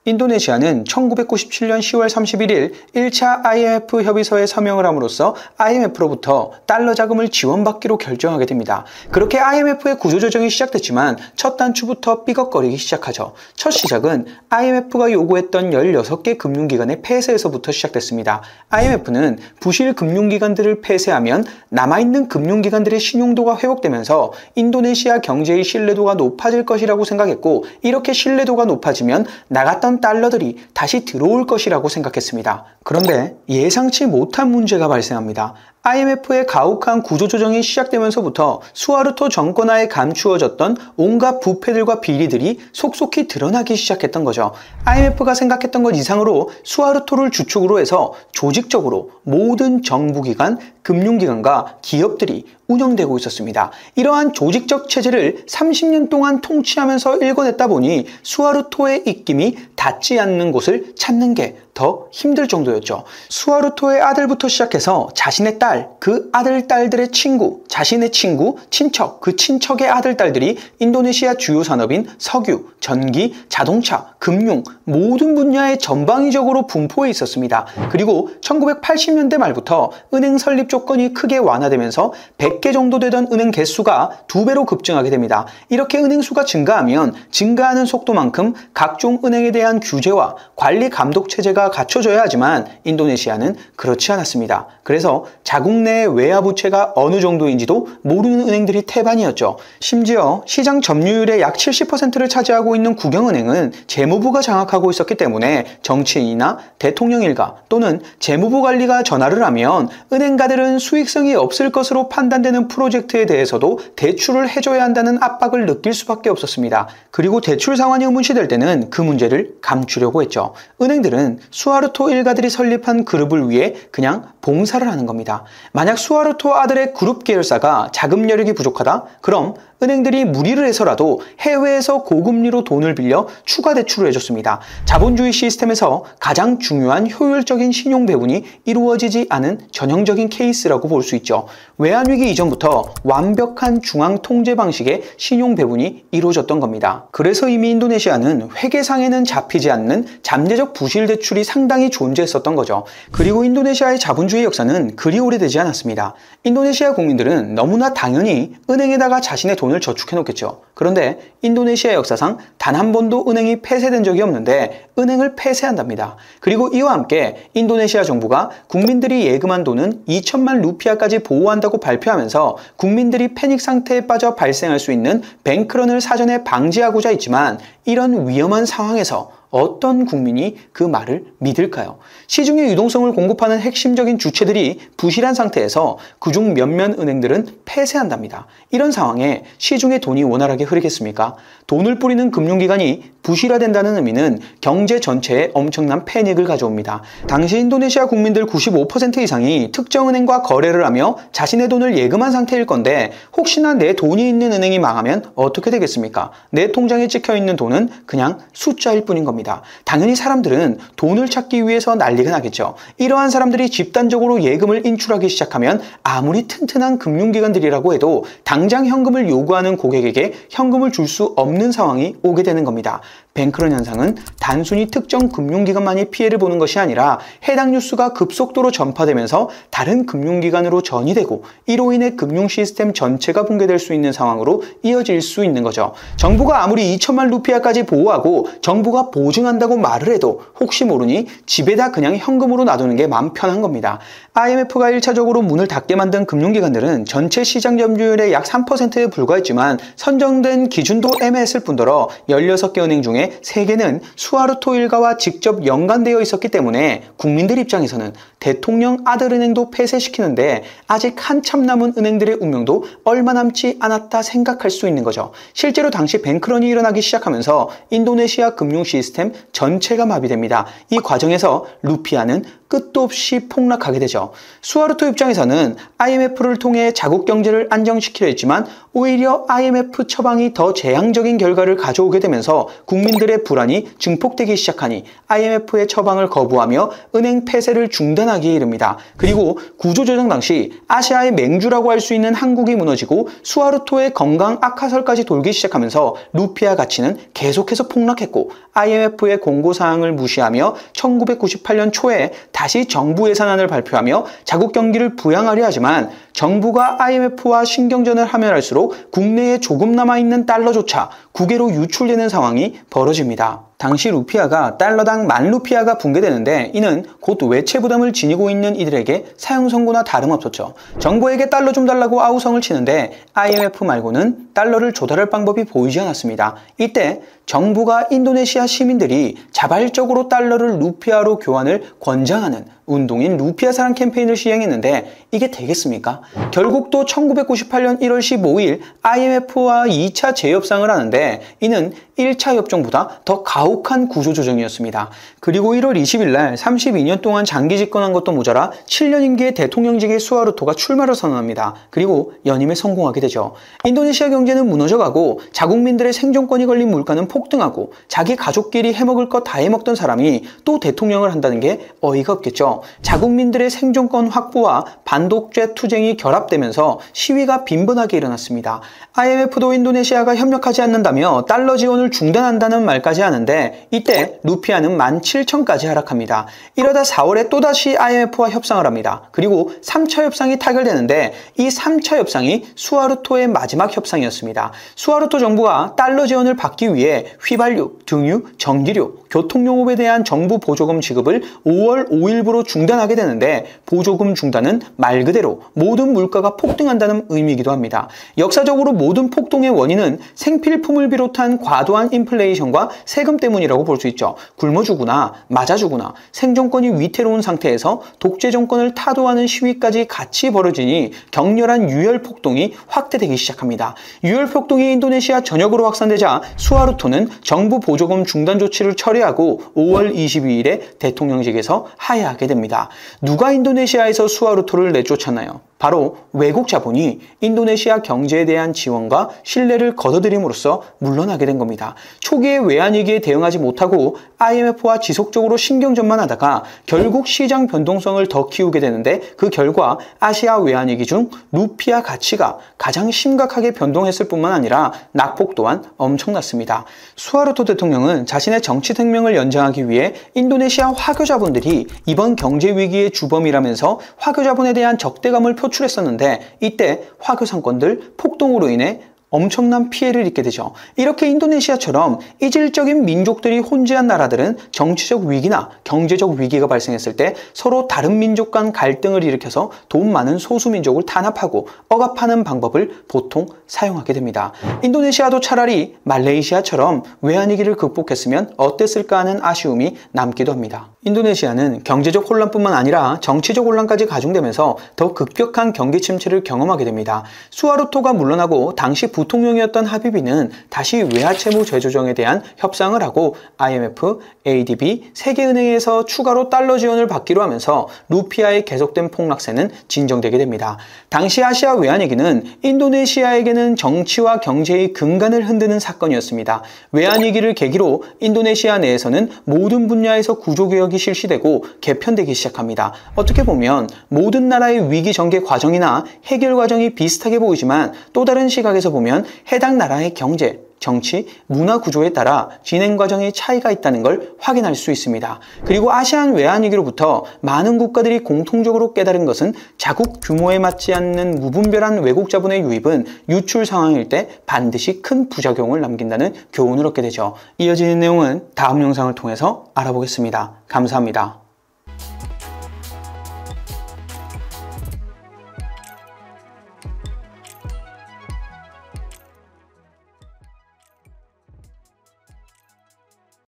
인도네시아는 1997년 10월 31일 1차 IMF 협의서에 서명을 함으로써 IMF로부터 달러 자금을 지원받기로 결정하게 됩니다. 그렇게 IMF의 구조조정이 시작됐지만 첫 단추부터 삐걱거리기 시작하죠. 첫 시작은 IMF가 요구했던 16개 금융기관의 폐쇄에서부터 시작됐습니다. IMF는 부실 금융기관들을 폐쇄하면 남아있는 금융기관들의 신용도가 회복되면서 인도네시아 경제의 신뢰도가 높아질 것이라고 생각했고, 이렇게 신뢰도가 높아지면 나갔던 달러들이 다시 들어올 것이라고 생각했습니다. 그런데 예상치 못한 문제가 발생합니다. IMF의 가혹한 구조조정이 시작되면서부터 수하르토 정권하에 감추어졌던 온갖 부패들과 비리들이 속속히 드러나기 시작했던 거죠. IMF가 생각했던 것 이상으로 수하르토를 주축으로 해서 조직적으로 모든 정부기관, 금융기관과 기업들이 운영되고 있었습니다. 이러한 조직적 체제를 30년 동안 통치하면서 일궈냈다 보니 수하르토의 입김이 닿지 않는 곳을 찾는 게 더 힘들 정도였죠. 수하르토의 아들부터 시작해서 자신의 딸, 그 아들, 딸들의 친구, 자신의 친구, 친척, 그 친척의 아들, 딸들이 인도네시아 주요 산업인 석유, 전기, 자동차, 금융 모든 분야에 전방위적으로 분포해 있었습니다. 그리고 1980년대 말부터 은행 설립 조건이 크게 완화되면서 100개 정도 되던 은행 개수가 2배로 급증하게 됩니다. 이렇게 은행 수가 증가하면 증가하는 속도만큼 각종 은행에 대한 규제와 관리 감독 체제가 갖춰져야 하지만 인도네시아는 그렇지 않았습니다. 그래서 자국 내 외화 부채가 어느 정도인지도 모르는 은행들이 태반이었죠. 심지어 시장 점유율의 약 70%를 차지하고 있는 국영은행은 재무부가 장악하고 있었기 때문에 정치인이나 대통령 일가 또는 재무부 관리가 전화를 하면 은행가들은 수익성이 없을 것으로 판단되는 프로젝트에 대해서도 대출을 해줘야 한다는 압박을 느낄 수밖에 없었습니다. 그리고 대출 상환이 의문시될 때는 그 문제를 감추려고 했죠. 은행들은 수하르토 일가들이 설립한 그룹을 위해 그냥 봉사를 하는 겁니다. 만약 수하르토 아들의 그룹 계열사가 자금 여력이 부족하다? 그럼 은행들이 무리를 해서라도 해외에서 고금리로 돈을 빌려 추가 대출을 해줬습니다. 자본주의 시스템에서 가장 중요한 효율적인 신용 배분이 이루어지지 않은 전형적인 케이스라고 볼 수 있죠. 외환위기 이전부터 완벽한 중앙 통제 방식의 신용 배분이 이루어졌던 겁니다. 그래서 이미 인도네시아는 회계상에는 잡히지 않는 잠재적 부실 대출이 상당히 존재했었던 거죠. 그리고 인도네시아의 자본주의 역사는 그리 오래되지 않았습니다. 인도네시아 국민들은 너무나 당연히 은행에다가 자신의 돈을 저축해 놓겠죠. 그런데 인도네시아 역사상 단 한 번도 은행이 폐쇄된 적이 없는데 은행을 폐쇄한답니다. 그리고 이와 함께 인도네시아 정부가 국민들이 예금한 돈은 2천만 루피아까지 보호한다고 발표하면서 국민들이 패닉 상태에 빠져 발생할 수 있는 뱅크런을 사전에 방지하고자 했지만, 이런 위험한 상황에서 어떤 국민이 그 말을 믿을까요? 시중의 유동성을 공급하는 핵심적인 주체들이 부실한 상태에서 그중 몇몇 은행들은 폐쇄한답니다. 이런 상황에 시중에 돈이 원활하게 흐르겠습니까? 돈을 뿌리는 금융기관이 부실화된다는 의미는 경제 전체에 엄청난 패닉을 가져옵니다. 당시 인도네시아 국민들 95% 이상이 특정 은행과 거래를 하며 자신의 돈을 예금한 상태일 건데, 혹시나 내 돈이 있는 은행이 망하면 어떻게 되겠습니까? 내 통장에 찍혀있는 돈은 그냥 숫자일 뿐인 겁니다. 당연히 사람들은 돈을 찾기 위해서 난리가 나겠죠. 이러한 사람들이 집단적으로 예금을 인출하기 시작하면 아무리 튼튼한 금융기관들이라고 해도 당장 현금을 요구하는 고객에게 현금을 줄 수 없는 상황이 오게 되는 겁니다. 뱅크런 현상은 단순히 특정 금융기관만이 피해를 보는 것이 아니라 해당 뉴스가 급속도로 전파되면서 다른 금융기관으로 전이되고, 이로 인해 금융 시스템 전체가 붕괴될 수 있는 상황으로 이어질 수 있는 거죠. 정부가 아무리 2천만 루피아까지 보호하고 정부가 보증한다고 말을 해도 혹시 모르니 집에다 그냥 현금으로 놔두는 게 마음 편한 겁니다. IMF가 1차적으로 문을 닫게 만든 금융기관들은 전체 시장 점유율의 약 3%에 불과했지만 선정된 기준도 애매했을 뿐더러 16개 은행 중에 3개는 수하르토 일가와 직접 연관되어 있었기 때문에 국민들 입장에서는 대통령 아들은행도 폐쇄시키는데 아직 한참 남은 은행들의 운명도 얼마 남지 않았다 생각할 수 있는 거죠. 실제로 당시 뱅크런이 일어나기 시작하면서 인도네시아 금융 시스템 전체가 마비됩니다. 이 과정에서 루피아는 끝도 없이 폭락하게 되죠. 수하르토 입장에서는 IMF를 통해 자국 경제를 안정시키려 했지만 오히려 IMF 처방이 더 재앙적인 결과를 가져오게 되면서 국민의 자국민들의 불안이 증폭되기 시작하니 IMF의 처방을 거부하며 은행 폐쇄를 중단하기에 이릅니다. 그리고 구조조정 당시 아시아의 맹주라고 할 수 있는 한국이 무너지고 수하르토의 건강 악화설까지 돌기 시작하면서 루피아 가치는 계속해서 폭락했고 IMF의 공고사항을 무시하며 1998년 초에 다시 정부 예산안을 발표하며 자국 경기를 부양하려 하지만 정부가 IMF와 신경전을 하면 할수록 국내에 조금 남아있는 달러조차 국외로 유출되는 상황이 벌어집니다. 당시 루피아가 달러당 10,000루피아가 붕괴되는데 이는 곧 외채 부담을 지니고 있는 이들에게 사형 선고나 다름없었죠. 정부에게 달러 좀 달라고 아우성을 치는데 IMF 말고는 달러를 조달할 방법이 보이지 않았습니다. 이때 정부가 인도네시아 시민들이 자발적으로 달러를 루피아로 교환을 권장하는 운동인 루피아 사랑 캠페인을 시행했는데 이게 되겠습니까? 결국 또 1998년 1월 15일 IMF와 2차 재협상을 하는데 이는 1차 협정보다 더 가혹한 구조조정이었습니다. 그리고 1월 20일 날 32년 동안 장기 집권한 것도 모자라 7년 임기의 대통령직의 수하르토가 출마를 선언합니다. 그리고 연임에 성공하게 되죠. 인도네시아 경제는 무너져가고 자국민들의 생존권이 걸린 물가는 폭등하고 자기 가족끼리 해먹을 것 다 해먹던 사람이 또 대통령을 한다는 게 어이가 없겠죠. 자국민들의 생존권 확보와 반독재 투쟁이 결합되면서 시위가 빈번하게 일어났습니다. IMF도 인도네시아가 협력하지 않는다며 달러 지원을 중단한다는 말까지 하는데 이때 루피아는 17,000까지 하락합니다. 이러다 4월에 또다시 IMF와 협상을 합니다. 그리고 3차 협상이 타결되는데 이 3차 협상이 수하르토의 마지막 협상이었습니다. 수하르토 정부가 달러 지원을 받기 위해 휘발유, 등유, 전기료, 교통용업에 대한 정부 보조금 지급을 5월 5일부로 중단하게 되는데 보조금 중단은 말 그대로 모든 물가가 폭등한다는 의미이기도 합니다. 역사적으로 모든 폭동의 원인은 생필품을 비롯한 과도한 인플레이션과 세금 때문이라고 볼 수 있죠. 굶어 죽거나 맞아 죽거나 생존권이 위태로운 상태에서 독재 정권을 타도하는 시위까지 같이 벌어지니 격렬한 유혈 폭동이 확대되기 시작합니다. 유혈 폭동이 인도네시아 전역으로 확산되자 수하르토는 정부 보조금 중단 조치를 철회하고 5월 22일에 대통령직에서 하야하게 됩니다. 누가 인도네시아에서 수하르토를 내쫓았나요? 바로 외국 자본이 인도네시아 경제에 대한 지원과 신뢰를 거둬들임으로써 물러나게 된 겁니다. 초기에 외환위기에 대응하지 못하고 IMF와 지속적으로 신경전만 하다가 결국 시장 변동성을 더 키우게 되는데 그 결과 아시아 외환위기 중 루피아 가치가 가장 심각하게 변동했을 뿐만 아니라 낙폭 또한 엄청났습니다. 수하르토 대통령은 자신의 정치 생명을 연장하기 위해 인도네시아 화교 자본들이 이번 경제 위기의 주범이라면서 화교 자본에 대한 적대감을 표출했었는데 이때 화교 상권들 폭동으로 인해 엄청난 피해를 입게 되죠. 이렇게 인도네시아처럼 이질적인 민족들이 혼재한 나라들은 정치적 위기나 경제적 위기가 발생했을 때 서로 다른 민족 간 갈등을 일으켜서 돈 많은 소수민족을 탄압하고 억압하는 방법을 보통 사용하게 됩니다. 인도네시아도 차라리 말레이시아처럼 외환위기를 극복했으면 어땠을까 하는 아쉬움이 남기도 합니다. 인도네시아는 경제적 혼란뿐만 아니라 정치적 혼란까지 가중되면서 더 급격한 경기 침체를 경험하게 됩니다. 수하르토가 물러나고 당시 부통령이었던 하비비는 다시 외화채무 재조정에 대한 협상을 하고 IMF, ADB, 세계은행에서 추가로 달러 지원을 받기로 하면서 루피아의 계속된 폭락세는 진정되게 됩니다. 당시 아시아 외환위기는 인도네시아에게는 정치와 경제의 근간을 흔드는 사건이었습니다. 외환위기를 계기로 인도네시아 내에서는 모든 분야에서 구조개혁이 실시되고 개편되기 시작합니다. 어떻게 보면 모든 나라의 위기 전개 과정이나 해결 과정이 비슷하게 보이지만 또 다른 시각에서 보면 해당 나라의 경제, 정치, 문화 구조에 따라 진행 과정의 차이가 있다는 걸 확인할 수 있습니다. 그리고 아시안 외환위기로부터 많은 국가들이 공통적으로 깨달은 것은 자국 규모에 맞지 않는 무분별한 외국 자본의 유입은 유출 상황일 때 반드시 큰 부작용을 남긴다는 교훈을 얻게 되죠. 이어지는 내용은 다음 영상을 통해서 알아보겠습니다. 감사합니다.